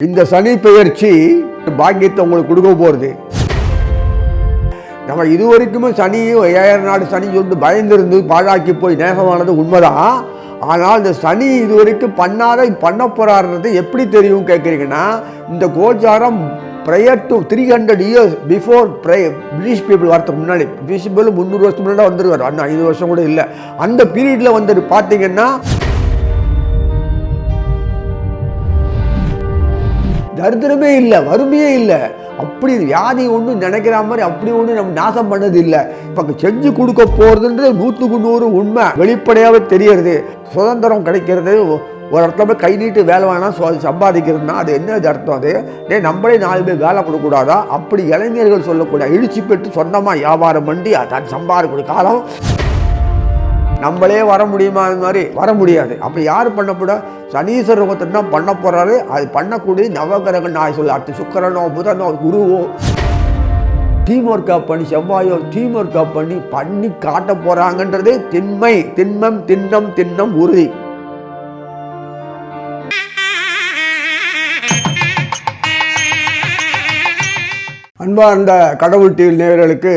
இந்த சனி பெயர்ச்சி பாக்கியத்தை உங்களுக்கு கொடுக்க போகிறது. நம்ம இதுவரைக்குமே சனி 5000 நாடு சனி சொல்லிட்டு பயந்துருந்து பாழாக்கி போய் நேசமானது உண்மைதான். ஆனால் இந்த சனி இதுவரைக்கும் பண்ண போறாருன்றது எப்படி தெரியும் கேட்குறீங்கன்னா, இந்த கோச்சாரம் prior to 300 years before British people வரதுக்கு முன்னாடி, பிரிட்டிஷ் பீப்புள் 300 வருஷத்துக்கு முன்னாடி வந்துருவார். அண்ணா 5 வருஷம் கூட இல்லை, அந்த பீரியடில் வந்துட்டு பார்த்தீங்கன்னா தரித்திரமே இல்லை, வறுமையே இல்லை, அப்படி வியாதி ஒன்று நினைக்கிற மாதிரி அப்படி ஒன்று நம்ம நாசம் பண்ணது இல்லை. இப்போ செஞ்சு கொடுக்க போகிறதுன்றது 100க்கு 100 உண்மை, வெளிப்படையாகவே தெரியறது. சுதந்திரம் கிடைக்கிறது, ஒரு இடத்துல போய் கை நீட்டு வேலை வேணாம் சம்பாதிக்கிறதுனா அது என்ன அர்த்தம்? அது நம்மளே 4 பேர் வேலை கொடுக்கூடாதா? அப்படி இளைஞர்கள் சொல்லக்கூடிய எழுச்சி பெற்று சொந்தமாக வியாபாரம் பண்ணி அதை சம்பாதிக்கூடிய காலம் நம்மளே வர முடியுமா? அது மாதிரி வர முடியாது. அப்போ யார் பண்ணப்பட? சனீஸ்வரர் ஒருத்தர் தான் பண்ண போகிறாரு. அது பண்ணக்கூடிய நவகிரக நான் சொல்ல அடுத்து சுக்கிரனோ புதனோ குருவோ டீம் ஒர்க் அப் பண்ணி, செவ்வாயோ டீம் ஒர்க் அப் பண்ணி காட்ட போகிறாங்கன்றது திண்ணம் உறுதி. அன்பார்ந்த கடவுள் டிவி நேயர்களுக்கு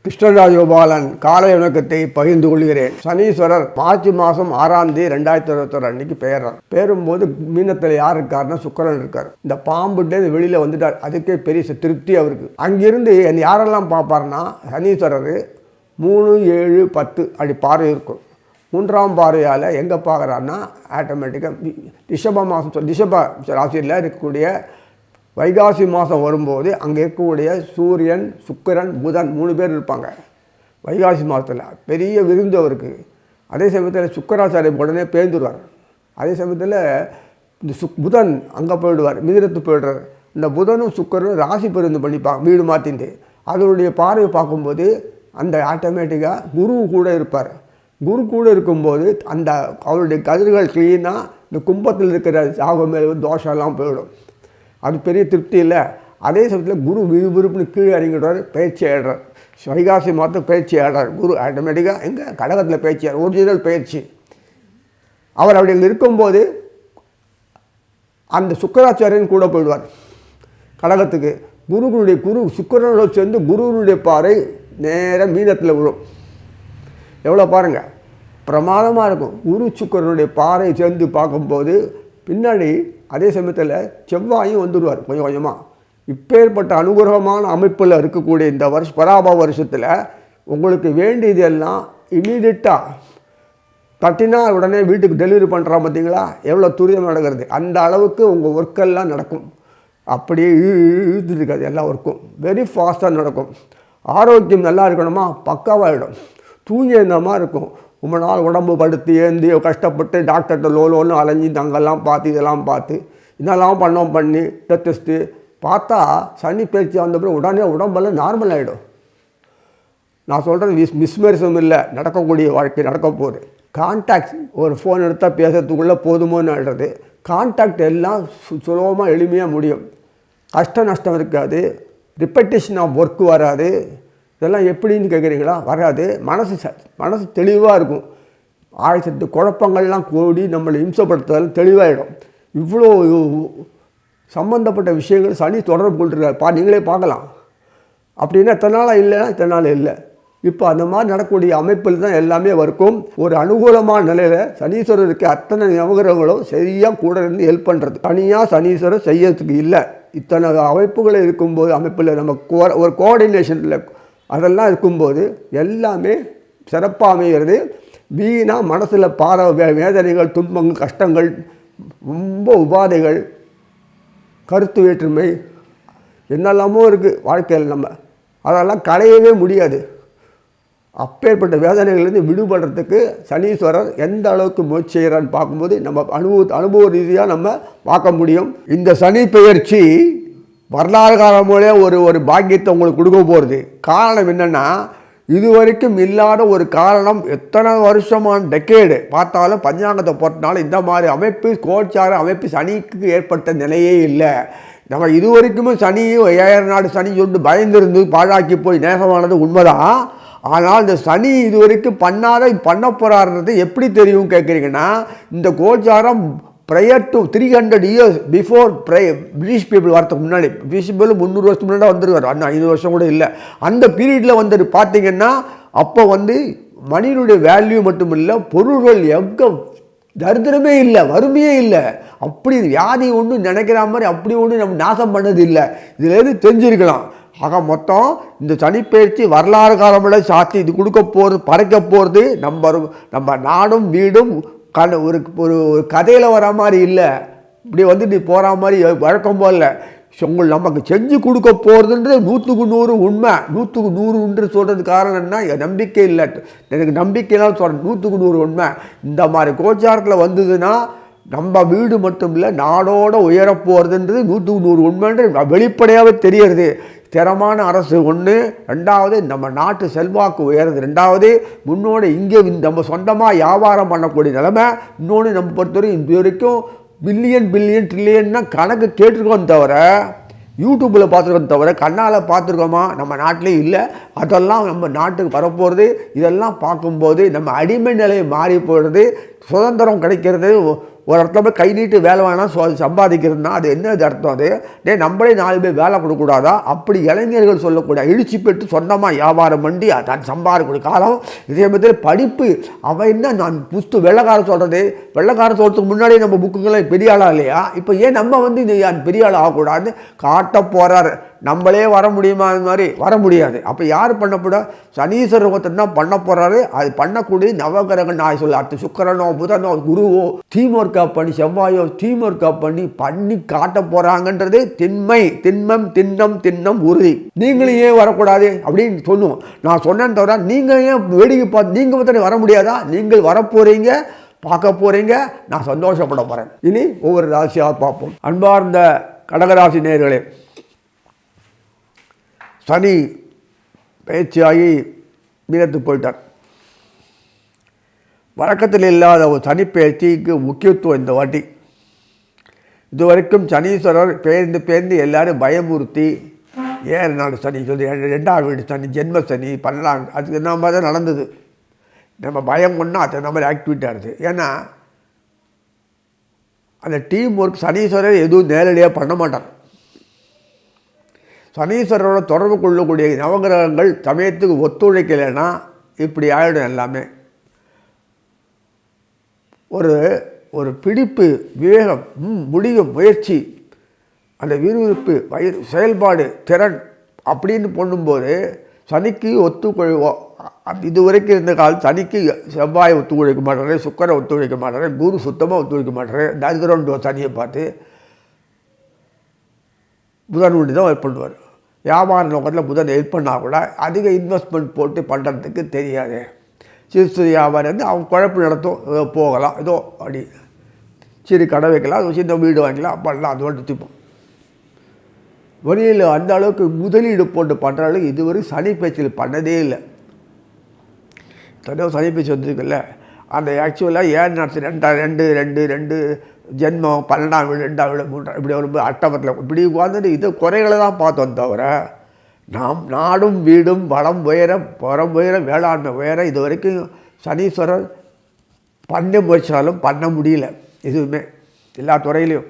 கிருஷ்ணராஜகோபாலன் காலை வணக்கத்தை பகிர்ந்து கொள்கிறேன். சனீஸ்வரர் மார்ச் மாதம் 6ஆம் தேதி 2021 அன்னைக்கு பெயர்றார். பெயரும்போது மீனத்தில் யார் இருக்காருன்னா சுக்கிரன் இருக்கார். இந்த பாம்புட்டே வெளியில் வந்துட்டார். அதுக்கே பெரிய திருப்தி அவருக்கு. அங்கிருந்து யாரெல்லாம் பார்ப்பாருன்னா, சனீஸ்வரர் 3, 7, 10 அப்படி பார்வை இருக்கும். 3ஆம் பார்வையால் எங்கே பார்க்குறாருன்னா ஆட்டோமேட்டிக்காக ரிஷப ராசியில் இருக்கக்கூடிய வைகாசி மாதம் வரும்போது அங்கே இருக்கக்கூடிய சூரியன், சுக்கிரன், புதன் 3 பேர் இருப்பாங்க வைகாசி மாதத்தில். பெரிய விருந்து அவருக்கு. அதே சமயத்தில் சுக்கராச்சாரிய உடனே பேர்ந்துடுவார். அதே சமயத்தில் இந்த புதன் அங்கே போயிடுவார், மிதிரத்து போயிடுறார். இந்த புதனும் சுக்கரனும் ராசி பெருந்து பண்ணிப்பாங்க வீடு மாற்றிட்டு. அதனுடைய பார்வை பார்க்கும்போது அந்த ஆட்டோமேட்டிக்காக குரு கூட இருப்பார். குரு கூட இருக்கும்போது அந்த அவருடைய கதிர்கள் க்ளீனாக இந்த கும்பத்தில் இருக்கிற சாகம் மேல் தோஷம்லாம் போயிடும். அது பெரிய திருப்தி இல்லை. அதே சமயத்தில் குரு விறுவிறுப்புன்னு கீழே இறங்கிடுவார், பயிற்சி ஆடுறார். வைகாசி மாதம் பயிற்சி ஆடுறார் குரு. ஆட்டோமேட்டிக்காக எங்கே கடகத்தில் பயிற்சி, ஒரிஜினல் பயிற்சி. அவர் அப்படி அங்கே இருக்கும்போது அந்த சுக்கராச்சாரியன் கூட போயிடுவார் கடகத்துக்கு. குரு சுக்கிரனோட சேர்ந்து குருவனுடைய பாறை நேராக மீனத்தில் விழும். எவ்வளோ பாருங்கள், பிரமாதமாக இருக்கும். குரு சுக்கிரனுடைய பாறை சேர்ந்து பார்க்கும்போது பின்னாடி அதே சமயத்தில் செவ்வாயும் வந்துடுவார் கொஞ்சம் கொஞ்சமாக. இப்பேற்பட்ட அனுகிரகமான அமைப்பில் இருக்கக்கூடிய இந்த பராப வருஷத்தில் உங்களுக்கு வேண்டியது எல்லாம் இமீடியட்டாக தட்டினா உடனே வீட்டுக்கு டெலிவரி பண்ணுறா பார்த்தீங்களா? எவ்வளோ துரிதம் நடக்கிறது. அந்த அளவுக்கு உங்கள் ஒர்க்கெல்லாம் நடக்கும். அப்படியே இழுத்துட்டு இருக்காது, எல்லா ஒர்க்கும் வெரி ஃபாஸ்ட்டாக நடக்கும். ஆரோக்கியம் நல்லா இருக்கணுமா? பக்காவாகிடும். தூங்கி இருந்தமாக இருக்கும். ரொம்ப நாள் உடம்பு படுத்து ஏந்தி கஷ்டப்பட்டு டாக்டர்கிட்ட லோன்னு அலைஞ்சி அங்கெல்லாம் பார்த்து இதெல்லாம் பார்த்து இதெல்லாம் பண்ணி டெஸ்ட்டு பார்த்தா சனி பயிற்சி வந்தப்பறம் உடனே உடம்பெல்லாம் நார்மல் ஆகிடும். நான் சொல்கிறது மிஸ்மரிசம் இல்லை, நடக்கக்கூடிய வாழ்க்கை நடக்க போகுது. கான்டாக்ட் ஒரு ஃபோன் எடுத்தால் பேசுறதுக்குள்ளே போதுமோன்னு ஆகிடுறது. கான்டாக்ட் எல்லாம் சுலபமாக எளிமையாக முடியும். கஷ்ட நஷ்டம் இருக்காது, ரிப்பட்டேஷன் ஆஃப் ஒர்க்கு வராது. இதெல்லாம் எப்படின்னு கேட்குறீங்களா? வராது. மனசு தெளிவாக இருக்கும். ஆயிரத்து குழப்பங்கள்லாம் கூடி நம்மளை இம்சப்படுத்துறதுல தெளிவாகிடும். இவ்வளோ சம்மந்தப்பட்ட விஷயங்கள் சனி தொடர்பு கொண்டிருக்காரு. நீங்களே பார்க்கலாம். அப்படின்னா இத்தனை நாளாக இல்லைன்னா இத்தனை நாள் இல்லை. இப்போ அந்த மாதிரி நடக்கக்கூடிய அமைப்பில் தான் எல்லாமே இருக்கும். ஒரு அனுகூலமான நிலையில் சனீஸ்வரருக்கு அத்தனை நவகிரகங்களும் சரியாக கூட இருந்து ஹெல்ப் பண்ணுறது. தனியாக சனீஸ்வரர் செய்யறதுக்கு இல்லை. இத்தனை அமைப்புகள் இருக்கும்போது அமைப்பில் நம்ம ஒரு கோஆர்டினேஷனில் அதெல்லாம் இருக்கும்போது எல்லாமே சிறப்பாக அமைகிறது. வீணாக மனசில் வேதனைகள், துன்பங்கள், கஷ்டங்கள், ரொம்ப உபாதைகள், கருத்து வேற்றுமை என்னெல்லாமோ இருக்குது வாழ்க்கையில். நம்ம அதெல்லாம் களையவே முடியாது. அப்பேற்பட்ட வேதனைகள்லேருந்து விடுபடுறதுக்கு சனீஸ்வரர் எந்த அளவுக்கு முயற்சி செய்கிறான்னு பார்க்கும்போது நம்ம அனுபவ ரீதியாக நம்ம பார்க்க முடியும். இந்த சனி பெயர்ச்சி வரலாறு காலமோலே ஒரு பாக்கியத்தை உங்களுக்கு கொடுக்க போகிறது. காரணம் என்னென்னா, இதுவரைக்கும் இல்லாத ஒரு காரணம். எத்தனை வருஷமான டெக்கேடு பார்த்தாலும் பஞ்சாங்கத்தை போட்டனால இந்த மாதிரி அமைப்பு, கோச்சார அமைப்பு சனிக்கு ஏற்பட்ட நிலையே இல்லை. நம்ம இதுவரைக்குமே சனி 5000 நாடு சனி சொல்லிட்டு பயந்துருந்து பாழாக்கி போய் நேசமானது உண்மைதான். ஆனால் இந்த சனி இதுவரைக்கும் பண்ண போகிறாருன்றது எப்படி தெரியும் கேட்குறீங்கன்னா, இந்த கோச்சாரம் prior to 300 years before British people வரதுக்கு முன்னாடி, பிரிட்டிஷ் பீப்புள் 300 வருஷத்துக்கு முன்னாடி வந்துருவார், அண்ணா 500 வருஷம் கூட இல்லை. அந்த பீரியடில் வந்துட்டு பார்த்தீங்கன்னா அப்போ மனிதனுடைய வேல்யூ மட்டும் இல்லை, பொருள்கள் எங்கே தரித்திரமே இல்லை, வறுமையே இல்லை, அப்படி வியாதி ஒன்றும் நினைக்கிற மாதிரி அப்படி ஒன்றும் நம்ம நாசம் பண்ணது இல்லை. இதிலேருந்து தெரிஞ்சிருக்கலாம். ஆக மொத்தம் இந்த சனிப்பெயர்ச்சி வரலாறு காலமில் சாத்தி இது கொடுக்க போகிறது, படைக்க போகிறது நம்ம நாடும் வீடும் ஒரு ஒரு கதையில் வர மாதிரி இல்லை, இப்படி வந்துட்டு போகிற மாதிரி வழக்கம் போல் இல்லை. நமக்கு செஞ்சு கொடுக்க போகிறதுன்றது 100க்கு 100 உண்மை. 100க்கு 100 சொல்கிறது காரணம் என்ன, நம்பிக்கை இல்லை, எனக்கு நம்பிக்கைலாம் சொல்கிறேன். 100க்கு 100 உண்மை. இந்த மாதிரி கோச்சாரத்தில் வந்ததுன்னா நம்ம வீடு மட்டும் இல்லை, நாடோடு உயர போகிறதுன்றது 100க்கு 100 உண்மைன்றது வெளிப்படையாகவே தெரியறது. ஸ்திரமான அரசு ஒன்று, ரெண்டாவது நம்ம நாட்டு செல்வாக்கு உயருது, ரெண்டாவது முன்னோடு இங்கே நம்ம சொந்தமாக வியாபாரம் பண்ணக்கூடிய நிலைமை, இன்னொன்று நம்ம பொறுத்தவரை இது வரைக்கும் பில்லியன் ட்ரில்லியன்னா கணக்கு கேட்டிருக்கோம் தவிர, யூடியூப்பில் பார்த்துருக்கோம் தவிர கண்ணால் பார்த்துருக்கோமா நம்ம நாட்டிலே இல்லை. அதெல்லாம் நம்ம நாட்டுக்கு வரப்போகிறது. இதெல்லாம் பார்க்கும்போது நம்ம அடிமை நிலையை மாறி போயிடுறது, சுதந்திரம் கிடைக்கிறது. ஒரு இடத்துல போய் கை நீட்டு வேலை வேணாம் சம்பாதிக்கிறதுனா அது என்ன அர்த்தம்? அது நம்மளே 4 பேர் வேலை கொடுக்கக்கூடாதா? அப்படி இளைஞர்கள் சொல்லக்கூடிய எழுச்சி பெற்று சொந்தமாக வியாபாரம் பண்ணி தான் சம்பாதிக்கக்கூடிய காலம். இதே மாதிரி படிப்பு, அவன் என்ன நான் வெள்ளைக்காரன் சொல்கிறது, வெள்ளைக்காரன் சொல்கிறதுக்கு முன்னாடியே நம்ம புக்குங்களை பெரிய ஆளாக இல்லையா? இப்போ ஏன் நம்ம பெரிய ஆள் ஆகக்கூடாதுன்னு காட்ட போகிறாரு. நம்மளே வர முடியுமா? அது மாதிரி வர முடியாது. அப்போ யார் பண்ணப்பட? சனீஸ்வரர் ஒருத்தர் தான் பண்ண போகிறாரு. அது பண்ணக்கூடிய நவகிரகன் நான் சொல்ல, அடுத்த சுக்கிரனோ புதனோ குருவோ டீம் ஒர்க் அப் பண்ணி, செவ்வாயோ டீம் ஒர்க் அப் பண்ணி காட்ட போகிறாங்கன்றது திண்ணம் உறுதி. நீங்களும் ஏன் வரக்கூடாது அப்படின்னு சொல்லுவோம். நான் சொன்னேன்னு தவிர நீங்கள் ஏன் வேடிக்கை பார்த்து நீங்கள் வந்து வர முடியாதா? நீங்கள் வரப்போகிறீங்க, பார்க்க போகிறீங்க, நான் சந்தோஷப்பட போகிறேன். இனி ஒவ்வொரு ராசியாக பார்ப்போம். அன்பார்ந்த கடகராசி நேயர்களே, சனி பயிற்சியாகி மீனத்துக்கு போயிட்டார். வழக்கத்தில் இல்லாத ஒரு சனி பயிற்சிக்கு முக்கியத்துவம் இந்த வாட்டி. இது வரைக்கும் சனீஸ்வரர் பேர்ந்து எல்லாரும் பயமுறுத்தி 7 நாள் சனி சொல்லி 2ஆம் வீடு சனி, ஜென்ம சனி, 12ஆம், அதுக்கு நம்ம தான் நடந்தது. நம்ம பயம் கொண்டா அது நம்ம ஆக்டிவிட்டாக இருக்குது. ஏன்னா அந்த டீம் ஒர்க் சனீஸ்வரர் எதுவும் நேரடியாக பண்ண மாட்டார். சனீஸ்வரரோட தொடர்பு கொள்ளக்கூடிய நவகிரகங்கள் சமயத்துக்கு ஒத்துழைக்கலைன்னா இப்படி ஆகிடும் எல்லாமே. ஒரு பிடிப்பு, விவேகம், முடியும், முயற்சி, அந்த விறுவிறுப்பு, செயல்பாடு, திறன் அப்படின்னு பண்ணும்போது சனிக்கு ஒத்துக்கொள்வோம். இது வரைக்கும் இருந்த காலம் சனிக்கு செவ்வாயை ஒத்துழைக்க மாட்டாரு, சுக்கரை ஒத்துழைக்க மாட்டாரு, குரு சுத்தமாக ஒத்துழைக்க மாட்டாரு. பேக்ரவுண்டு சனியை பார்த்து புதன் ஒன்று தான் ஹெல்ப் பண்ணுவார். வியாபார நோக்கத்தில் புதன் ஹெல்ப் பண்ணால் கூட அதிக இன்வெஸ்ட்மெண்ட் போட்டு பண்ணுறதுக்கு தெரியாது. சிறு வியாபாரம் அவங்க குழப்பு நடத்தும், போகலாம், ஏதோ அப்படி சிறு கடை வைக்கலாம், சின்ன வீடு வாங்கிக்கலாம், பண்ணலாம், அது மட்டும் திப்போம். வெளியில் அந்த அளவுக்கு முதலீடு போட்டு பண்ணுற அளவுக்கு இதுவரை சனி பேச்சில் பண்ணதே இல்லை. தனியாக சனி பேச்சு வந்துருக்குல்ல, அந்த ஆக்சுவலாக 7 நாட்கள் 2 ஜென்மம், 12ஆம் வீடு, 2ஆம் வீடு, 3ஆம் இப்படி வரும்போது அட்டமத்தில் இப்படி உட்காந்துட்டு இது குறைகளை தான் பார்த்தோம் தவிர நாம் நாடும் வீடும் வளம் உயர புறம் உயர வேளாண்மை உயர இது வரைக்கும் சனீஸ்வரர் பண்ண முயற்சினாலும் பண்ண முடியல எதுவுமே எல்லா துறையிலையும்.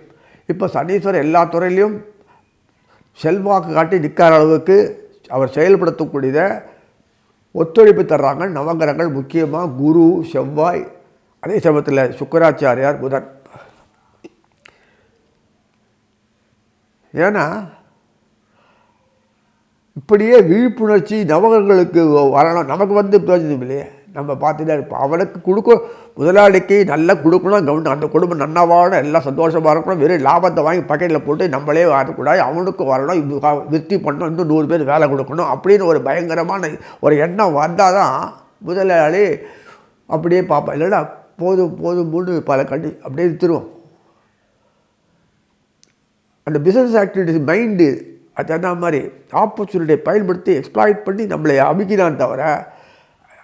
இப்போ சனீஸ்வரர் எல்லா துறையிலையும் செல்வாக்கு காட்டி நிற்கிற அளவுக்கு அவர் செயல்படுத்தக்கூடியதை ஒத்துழைப்பு தர்றாங்க நவகிரகங்கள், முக்கியமாக குரு, செவ்வாய், அதே சமயத்தில் சுக்கராச்சாரியார், புதன். ஏன்னா இப்படியே விழிப்புணர்ச்சி நவகிரகங்களுக்கு வரணும். நமக்கு பிரயோஜனம் இல்லையே, நம்ம பார்த்துட்டே இருப்போம். அவனுக்கு முதலாளிக்கு நல்லா கொடுக்கணும், கவனம், அந்த குடும்பம் நல்லா வாழணும், எல்லாம் சந்தோஷமாக இருக்கணும். வெறும் லாபத்தை வாங்கி பக்கெட்டில் போட்டு நம்மளே வரக்கூடாது, அவனுக்கு வரணும், இது விருத்தி பண்ணணும், இன்னும் 100 பேர் வேலை கொடுக்கணும் அப்படின்னு ஒரு பயங்கரமான ஒரு எண்ணம் வந்தால் தான் முதலாளி அப்படியே பார்ப்பேன். இல்லைன்னா போதும் பல கண்டி அப்படியே திருவோம். அந்த பிஸ்னஸ் ஆக்டிவிட்டிஸ் மைண்டு அது என்ன மாதிரி ஆப்பர்ச்சுனிட்டியை பயன்படுத்தி எக்ஸ்ப்ளாய்ட் பண்ணி நம்மளை அமைக்கிறான் தவிர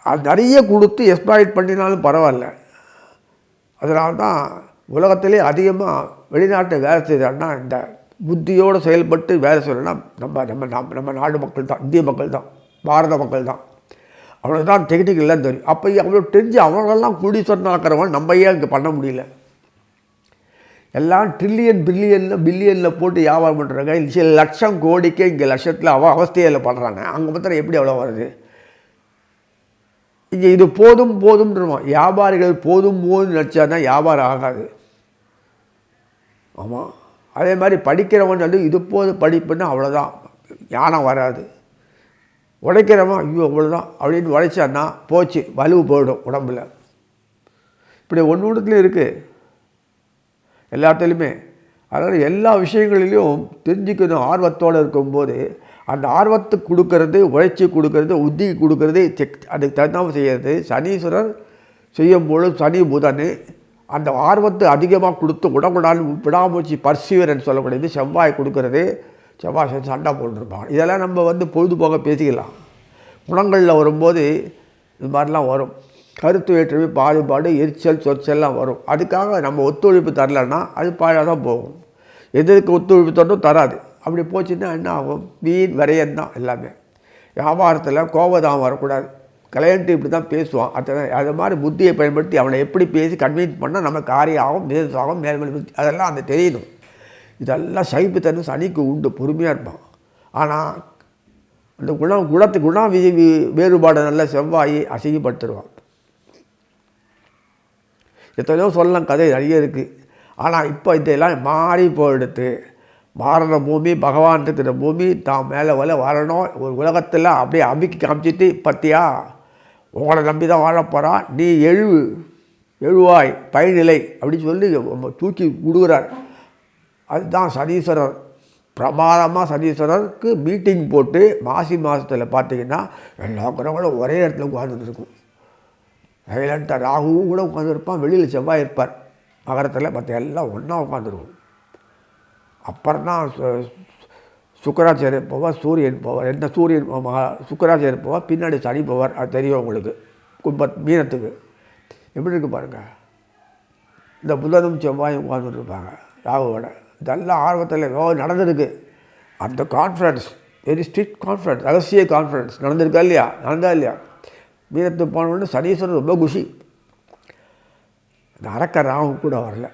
அது நிறைய கொடுத்து எக்ஸ்ப்ளாய்ட் பண்ணினாலும் பரவாயில்ல. அதனால தான் உலகத்திலே அதிகமாக வெளிநாட்டை வேலை செய்கிறான்னா இந்த புத்தியோடு செயல்பட்டு வேலை செய்யணும்னா நம்ம நாடு மக்கள் தான், இந்திய மக்கள் தான், பாரத மக்கள் தான். அவனுக்கு தான் டெக்னிக்கெல்லாம் தெரியும். அப்போ அவ்வளோ தெரிஞ்சு அவங்களெல்லாம் கூடி சொன்னாக்கிறவன் நம்ம ஏன் இங்கே பண்ண முடியல? எல்லாம் ட்ரில்லியன் பில்லியனில் போட்டு வியாபாரம் பண்ணுறாங்க. சில லட்சம் கோடிக்கே இங்கே லட்சத்தில் அவஸ்தையில் பண்ணுறாங்க. அங்கே பார்த்தா எப்படி எவ்வளோ வருது? இங்கே இது போதும்ன்றோம். வியாபாரிகள் போதும் நினச்சா தான் வியாபாரம் ஆகாது. ஆமாம், அதே மாதிரி படிக்கிறவன் வந்து இது படிப்புன்னா அவ்வளோதான், ஞானம் வராது. உழைக்கிறவன் ஐயோ அவ்வளோதான் அப்படின்னு உழைச்சான்னா போச்சு, வலு போயிடும் உடம்புல. இப்படி ஒன்றுத்துலையும் இருக்குது எல்லாத்துலேயுமே. அதனால் எல்லா விஷயங்களிலையும் தெரிஞ்சுக்கணும். ஆர்வத்தோடு இருக்கும்போது அந்த ஆர்வத்துக்கு கொடுக்கறது, உழைச்சி கொடுக்கறது, உத்தி கொடுக்கறது, அதுக்கு தகுந்தாமல் செய்கிறது. சனீஸ்வரர் செய்யும்போது சனி புதன் அந்த ஆர்வத்தை அதிகமாக கொடுத்து உடம்புடாலும் விடாமூச்சி பர்சிவரன்னு சொல்லக்கூடியது செவ்வாய் கொடுக்கறது. செவ்வாய் சண்டை போட்டுருப்பாங்க. இதெல்லாம் நம்ம வந்து பொழுதுபோக பேசிக்கலாம். குணங்களில் வரும்போது இது மாதிரிலாம் வரும். கருத்து வேற்றுமை, பாகுபாடு, எரிச்சல், சொற்செல்லாம் வரும். அதுக்காக நம்ம ஒத்துழைப்பு தரலைன்னா அது பாழாக தான் போகும். எதுக்கு ஒத்துழைப்பு தரணும் தராது. அப்படி போச்சுன்னா என்ன ஆகும்? வீண் விரையன் தான் எல்லாமே. வியாபாரத்தில் கோபம் வரக்கூடாது. கிளையண்ட்டு இப்படி தான் பேசுவான். அது மாதிரி புத்தியை பயன்படுத்தி அவனை எப்படி பேசி கன்வின்ஸ் பண்ணால் நம்ம காரியம் ஆகும், பிஸ்னஸ் ஆகும், மேல்மொழி அதெல்லாம் அந்த தெரியணும். இதெல்லாம் சைப்புத்தன்மை சனிக்கு உண்டு, பொறுமையாக இருப்பான். ஆனால் அந்த குண வேறுபாடு நல்ல செவ்வாயை அசிங்கப்படுத்திடுவான். எத்தனையோ சொல்லலாம், கதை நிறைய இருக்குது. ஆனால் இப்போ இதெல்லாம் மாறி போயிடுத்து. மாறின பூமி, பகவான் இருக்கிற பூமி தான் மேலே வரணும். ஒரு உலகத்தில் அப்படியே அமுக்கி காமிச்சிட்டு பற்றியா உங்களை நம்பி தான் வாழ போகிறான், நீ எழுவாய் பயனிலை அப்படின்னு சொல்லி தூக்கி விடுகிறார். அதுதான் சனீஸ்வரர். பிரமாதமாக சனீஸ்வரருக்கு மீட்டிங் போட்டு மாசி மாதத்தில் பார்த்திங்கன்னா எல்லா கிரகங்களும் ஒரே இடத்துல உட்காந்துட்டு இருக்கும். சைலண்ட்டாக ராகுவும் கூட உட்காந்துருப்பான், வெளியில் செவ்வாய் இருப்பார் மகரத்தில். மற்ற எல்லாம் ஒன்றா உட்காந்துருக்கும். அப்புறம் தான் சுக்கராச்சாரியர் போவார், சூரியன் போவார். என்ன சூரியன் சுக்கராச்சாரியர் போவார், பின்னாடி சனி போவார். அது தெரியும் உங்களுக்கு. மீனத்துக்கு எப்படி இருக்கு பாருங்கள். இந்த புதனும் செவ்வாயும் உட்காந்துட்டு இருப்பாங்க ராகுவோட. இதெல்லாம் ஆர்வத்தில் நடந்திருக்கு. அந்த கான்ஃபரன்ஸ் வெரி ஸ்ட்ரிக்ட் கான்ஃபரன்ஸ், ரகசிய கான்ஃபரன்ஸ் நடந்திருக்கா இல்லையா? நடந்தா இல்லையா? மீனத்துக்கு போனோன்னு சனீஸ்வரர் ரொம்ப குஷி. அந்த அரக்க ராகு கூட வரல,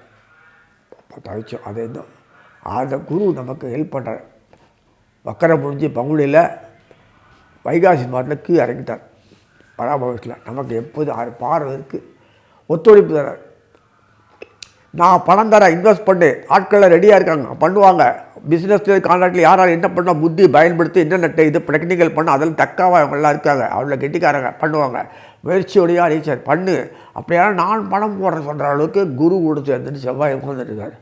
தவிச்சோம். அதே தான் அந்த குரு நமக்கு ஹெல்ப் பண்ணுறார். வக்கரை முடிஞ்சு பங்குனியில் வைகாசி மாதத்தில் கீழே இறங்கிட்டார் பராமரிக்கல. நமக்கு எப்போது 6 பார்வை இருக்குது, ஒத்துழைப்பு தரார். நான் பணம் தரேன், இன்வெஸ்ட் பண்ணு, ஆட்களில் ரெடியாக இருக்காங்க, பண்ணுவாங்க. பிஸ்னஸ் கான்ட்ராக்டில் யார் என்ன பண்ணால் புத்தி பயன்படுத்தி என்னென்ன இது டெக்னிக்கல் பண்ண அதில் தக்காவாக அவங்களாம் இருக்காங்க, அவங்கள கெட்டிக்காரங்க பண்ணுவாங்க. முயற்சியோடையா ரீச்சர் பண்ணு. அப்படியான நான் பணம் போடுறேன் சொல்கிற அளவுக்கு குரு கூட சேர்ந்துட்டு செவ்வாய் உட்காந்துருக்கார்.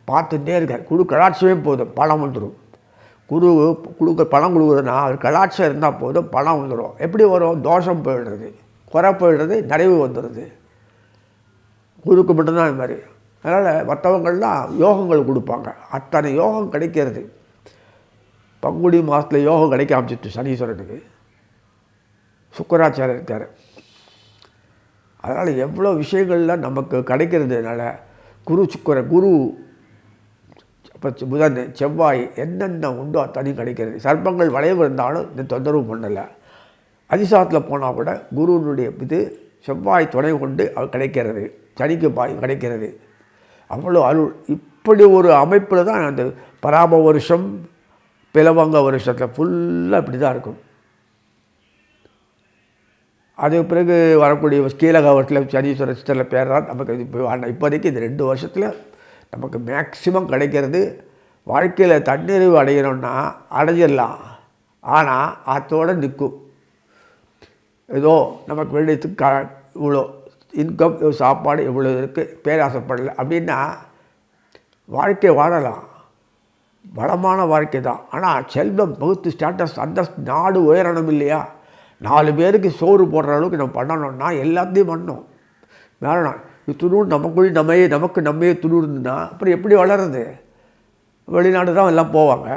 பார்த்துட்டே இருக்கார். குரு கடாட்சமே போதும், பணம் வந்துடும். குரு பணம் கொடுக்குறதுனா அவர் கடாட்சம் இருந்தால் போதும், பணம் வந்துடும். எப்படி வரும்? தோஷம் போயிடுறது, குறை போயிடுறது, நிறைவு வந்துடுது. குருக்கு மட்டும்தான் இது மாதிரி. அதனால் மற்றவங்கள்லாம் யோகங்கள் கொடுப்பாங்க. அத்தனை யோகம் கிடைக்கிறது. பங்குனி மாதத்தில் யோகம் கிடைக்க ஆரம்பிச்சிட்டு சனீஸ்வரனுக்கு. சுக்கராச்சாரியர் இருக்கார். அதனால் எவ்வளோ விஷயங்கள்லாம் நமக்கு கிடைக்கிறதுனால குரு இப்போ புதன் செவ்வாய் என்னென்ன உண்டோ அத்தனை கிடைக்கிறது. சர்ப்பங்கள் வளைவு இருந்தாலும் இந்த தொந்தரவு பண்ணலை. அதிசாரத்தில் போனால் கூட குருவினுடைய இது செவ்வாய் துணை கொண்டு அவர் கிடைக்கிறது, சனிக்கு கிடைக்கிறது. அவ்வளோ அருள். இப்படி ஒரு அமைப்பில் தான் அந்த பராம வருஷம் பிளவங்க வருஷத்தில் ஃபுல்லாக இப்படி தான் இருக்கும். அதுக்கு பிறகு வரக்கூடிய கீழக வருஷத்தில் சனீஸ்வர சிஸ்டரில் பேர்தான் நமக்கு இது இப்போதைக்கு இந்த 2 வருஷத்தில் நமக்கு மேக்சிமம் கிடைக்கிறது. வாழ்க்கையில் தன்னிறைவு அடையணும்னா அடைஞ்சிடலாம். ஆனால் அதோடு நிற்கும். ஏதோ நமக்கு வேண்டியதுக்கு இவ்வளோ இன்கம், சாப்பாடு இவ்வளோ இருக்குது, பேராசைப்படலை அப்படின்னா வாழ்க்கை வாழலாம். வளமான வாழ்க்கை தான். ஆனால் செல்வம் பகுத்து ஸ்டேட்டஸ் அந்த நாடு உயரணும் இல்லையா? 4 பேருக்கு சோறு போடுற அளவுக்கு நம்ம பண்ணணும்னா எல்லாத்தையும் பண்ணணும். வேணாம் இது துணூறு நமக்கு நம்மையே துணூறுதுன்னா அப்புறம் எப்படி வளருது? வெளிநாடு தான் எல்லாம் போவாங்க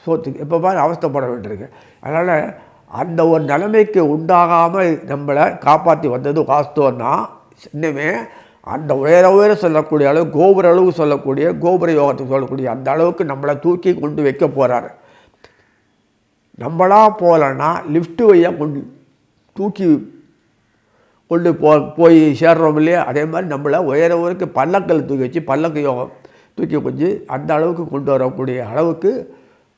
சோத்துக்கு. எப்போ பாரு அவஸ்தைப்பட வேண்டியிருக்கு. அதனால் அந்த ஒரு நிலைமைக்கு உண்டாகாமல் நம்மளை காப்பாற்றி வந்தது வாஸ்தவன்னா இன்னுமே அந்த உயர சொல்லக்கூடிய அளவு கோபுர அளவு சொல்லக்கூடிய கோபுர யோகத்துக்கு சொல்லக்கூடிய அந்த அளவுக்கு நம்மளை தூக்கி கொண்டு வைக்க போகிறாரு. நம்மளாக போகலன்னா லிஃப்ட்டு வழியாக தூக்கி கொண்டு போய் சேர்றோம் இல்லையா? அதே மாதிரி நம்மளை உயரவருக்கு பல்லக்கில் தூக்கி வச்சு பல்லக்கு யோகம் தூக்கி கொஞ்சம் அந்த அளவுக்கு கொண்டு வரக்கூடிய அளவுக்கு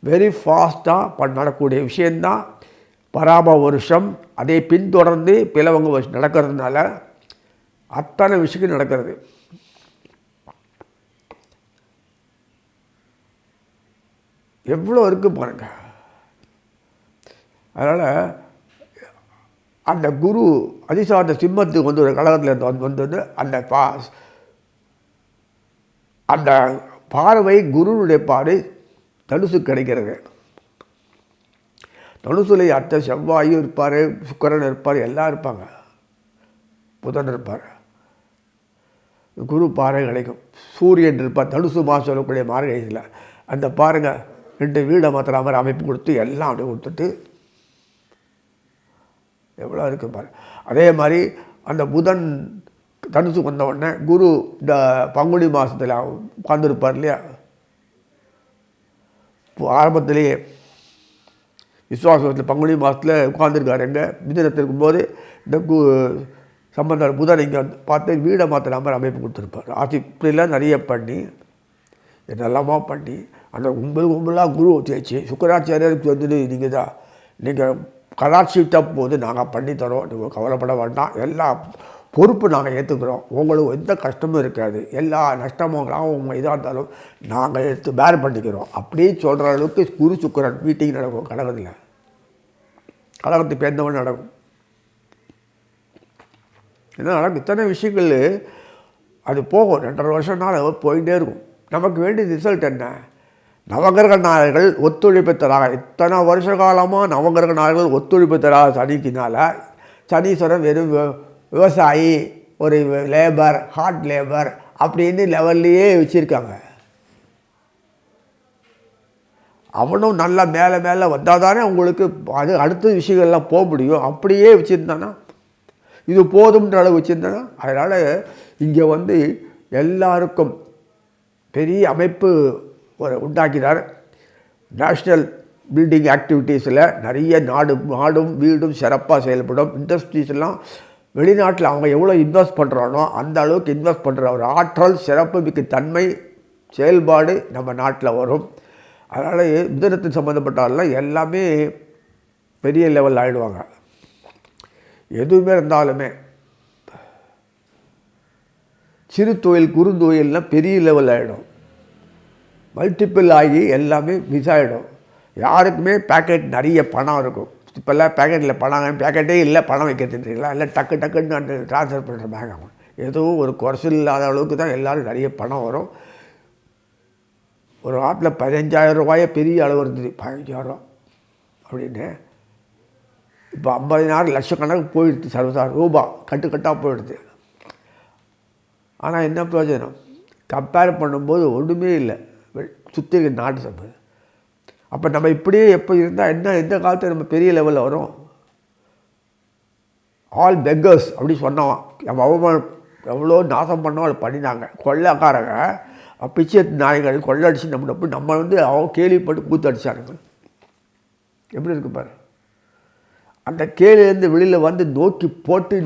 வெரி ஃபாஸ்ட்டாக நடக்கக்கூடிய விஷயந்தான் பராப வருஷம். அதை பின்தொடர்ந்து பிளவங்க வருஷம் நடக்கிறதுனால அத்தனை விஷயங்கள் நடக்கிறது. எவ்வளோ இருக்குது பாருங்க. அதனால் அந்த குரு அதிசார்ந்த சிம்மத்துக்கு வந்து ஒரு கழகத்தில் வந்து அந்த பார்வை குருவுடைய பார்வை தனுசு கிடைக்கிறது. தனுசுல அத்தை செவ்வாயும் இருப்பார், சுக்கரன் இருப்பார், எல்லாம் இருப்பாங்க, புதன் இருப்பார். குரு பாறை கிடைக்கும். சூரியன் இருப்பார் தனுசு மாதம் சொல்லக்கூடிய மார்கழியில். அந்த பாருங்கள் 2 வீடை மாத்திர மாதிரி அமைப்பு கொடுத்து எல்லாம் அப்படியே கொடுத்துட்டு எவ்வளோ இருக்குது பாரு. அதே மாதிரி அந்த புதன் தனுசு வந்த உடனே குரு இந்த பங்குனி மாதத்தில் உட்காந்துருப்பார் இல்லையா. ஆரம்பத்திலேயே விஸ்வாசத்தில் பங்குனி மாதத்தில் உட்காந்துருக்காரு. எங்கே மிதனத்தில் இருக்கும்போது இந்த சம்பந்தம் புதன் இங்கே வந்து பார்த்து வீடை மாத்திர மாதிரி அமைப்பு கொடுத்துருப்பார். அது இப்படிலாம் நிறைய பண்ணி என்னெல்லாமா பண்ணி அந்த கும்பலாக குரு தேய்ச்சி சுக்கராச்சாரியருக்கு வந்துட்டு நீங்கள் கலாட்சிட்டால் போது நாங்கள் பண்ணித்தரோம், நீங்கள் கவலைப்பட வேண்டாம், எல்லா பொறுப்பு நாங்கள் ஏற்றுக்கிறோம், உங்களுக்கு எந்த கஷ்டமும் இருக்காது, எல்லா நஷ்டமும் உங்கள் இதாக இருந்தாலும் நாங்கள் எடுத்து பேர் பண்ணிக்கிறோம் அப்படியே சொல்கிற அளவுக்கு குரு சுக்கரன் மீட்டிங் நடக்கும். கழகத்துக்கு பேர்ந்தவன் நடக்கும். என்ன நடக்கும்? இத்தனை விஷயங்கள் அது போகும். 2.5 வருஷம்னால போயிட்டே இருக்கும். நமக்கு வேண்டிய ரிசல்ட் என்ன? நவகிரக நாயகர்கள் ஒத்துழைப்பு தராக. இத்தனை வருஷ காலமாக நவகிரக நாயகர்கள் ஒத்துழைப்பு தராக சனிக்கினால சனீஸ்வரன் வெறும் விவசாயி, ஒரு லேபர், ஹார்ட் லேபர் அப்படின்னு லெவல்லையே வச்சுருக்காங்க. அவனும் நல்லா மேலே மேலே வந்தால் தானே உங்களுக்கு அது அடுத்த விஷயங்கள்லாம் போக முடியும். அப்படியே வச்சுருந்தானா, இது போதும்ன்ற அளவு வச்சுருந்தானா. அதனால் இங்கே வந்து எல்லாருக்கும் பெரிய அமைப்பு உண்டாக்கினார். நேஷ்னல் பில்டிங் ஆக்டிவிட்டீஸில் நிறைய நாடும் வீடும் சிறப்பாக செயல்படும். இண்டஸ்ட்ரீஸ்லாம் வெளிநாட்டில் அவங்க எவ்வளோ இன்வெஸ்ட் பண்ணுறானோ அந்த அளவுக்கு இன்வெஸ்ட் பண்ணுற ஒரு ஆற்றல், சிறப்பு மிக்க தன்மை, செயல்பாடு நம்ம நாட்டில் வரும். அதனால் மிதனத்துக்கு சம்மந்தப்பட்டாலாம் எல்லாமே பெரிய லெவலில் ஆகிடுவாங்க. எதுவுமே இருந்தாலுமே சிறு தொழில் குறுந்தொழில்லாம் பெரிய லெவல் ஆகிடும். மல்டிப்பிள் ஆகி எல்லாமே மிஸ் ஆகிடும். யாருக்குமே பேக்கெட் நிறைய பணம் இருக்கும். இப்போல்லாம் பேக்கெட்டில் பணம் பேக்கெட்டே இல்லை, பணம் வைக்கிறதுன்றீங்களா, இல்லை டக்குன்னு அந்த ட்ரான்ஸ்ஃபர் பண்ணுற பேங்க் ஆகும். எதுவும் ஒரு குறைச்சல் இல்லாத அளவுக்கு தான் எல்லோரும் நிறைய பணம் வரும். ஒரு நாட்டில் 15,000 ரூபாயே பெரிய அளவு இருந்தது. 15,000 அப்படின்னு இப்போ 50,000 லட்சக்கணக்கு போயிடுது. சர்வசாதாரண ரூபா கட்டுக்கட்டாக போயிடுது. ஆனால் என்ன பிரயோஜனம்? கம்பேர் பண்ணும்போது ஒன்றுமே இல்லை. சுற்றி நாட்டு சம்பது. அப்போ நம்ம இப்படியே எப்போ இருந்தால் எந்த காலத்தில் நம்ம பெரிய லெவலில் வரும்? ஆல் பெக்கர்ஸ் அப்படி சொன்னோம். நம்ம அவமானம் எவ்வளோ நாசம் பண்ணோம், அதை பண்ணினாங்க. கொள்ளைக்காரங்க பிச்சை நாய்கள் கொள்ளடிச்சு நம்ம வந்து கேள்விப்பட்டு கூத்தடிச்சானுங்க. எப்படி இருக்கு பாரு. அந்த கேலிலேருந்து வெளியில் வந்து நோக்கி போட்டு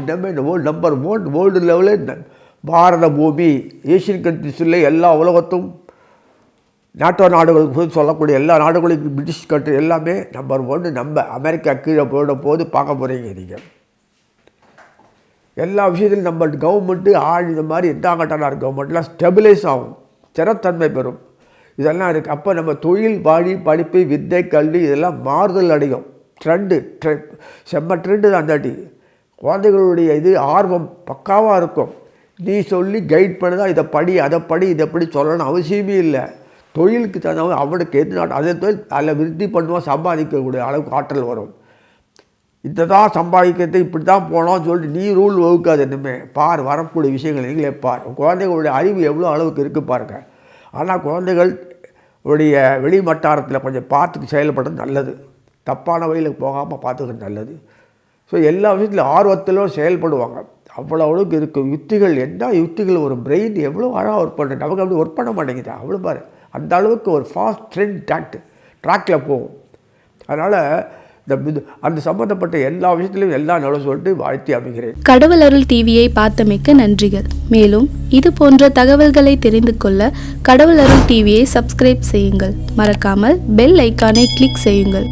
நம்பர் 1 வேர்ல்டு லெவலில் பாரத பூமி, ஏஷியன் கண்ட்ரிஸில் எல்லா உலகத்தும் நாட்டோ நாடுகளுக்கு சொல்லக்கூடிய எல்லா நாடுகளுக்கும் பிரிட்டிஷ் கண்ட்ரி எல்லாமே நம்பர் 1. நம்ம அமெரிக்கா கீழே போயிட போது பார்க்க போகிறீங்க நீங்கள். எல்லா விஷயத்திலும் நம்ம கவர்மெண்ட்டு இந்த மாதிரி எந்தாங்கட்டான கவர்மெண்ட்லாம் ஸ்டெபிலைஸ் ஆகும், ஸ்திரத்தன்மை பெறும். இதெல்லாம் இருக்குது. அப்போ நம்ம தொழில், படிப்பு, வித்தை, கல்வி இதெல்லாம் மாறுதல் அடையும். செம்ம ட்ரெண்டு தான். அந்தாட்டி குழந்தைகளுடைய ஆர்வம் பக்காவாக இருக்கும். நீ சொல்லி கைட் பண்ணுதான், இதை படி அதை படி இதை படி சொல்லணும்னு அவசியமே இல்லை. தொழிலுக்கு தகுந்த அவனுக்கு எது நாட்டு அதே தொழில் அதில் விருத்தி பண்ணுவான், சம்பாதிக்கக்கூடிய அளவுக்கு ஆற்றல் வரும். இதை தான் சம்பாதிக்கிறது, இப்படி தான் போனோம்னு சொல்லிட்டு நீ ரூல் வகுக்காது. என்னமே பார், வரக்கூடிய விஷயங்கள் நீங்களே பார். குழந்தைகளுடைய அறிவு எவ்வளோ அளவுக்கு இருக்குது பாருங்க. ஆனால் குழந்தைகளுடைய வெளி வட்டாரத்தில் கொஞ்சம் பார்த்துக்கு செயல்படுறது நல்லது. தப்பான வழியில் போகாமல் பார்த்துக்கிறது நல்லது. ஸோ எல்லா விஷயத்துலையும் ஆர்வத்திலும் செயல்படுவாங்க. அவ்வளோ அளவுக்கு இருக்கும் யுத்திகள். என்ன யுத்திகள்! ஒரு பிரெயின் எவ்வளோ அழகாக ஒர்க் பண்ணுறது, நமக்கு அப்படி ஒர்க் பண்ண மாட்டேங்குது. அவ்வளோ பாரு, அந்த அளவுக்கு ஒரு ஃபாஸ்ட் ட்ராக்கில் போகும். அதனால் அந்த சம்பந்தப்பட்ட எல்லா விஷயத்திலும் எல்லாம் நல்ல சொல்லிட்டு வாழ்த்தி அமைகிறேன். கடவுள் அருள் டிவியை பார்த்தமைக்க நன்றிகள். மேலும் இது போன்ற தகவல்களை தெரிந்து கொள்ள கடவுள் அருள் டிவியை சப்ஸ்கிரைப் செய்யுங்கள். மறக்காமல் பெல் ஐக்கானை கிளிக் செய்யுங்கள்.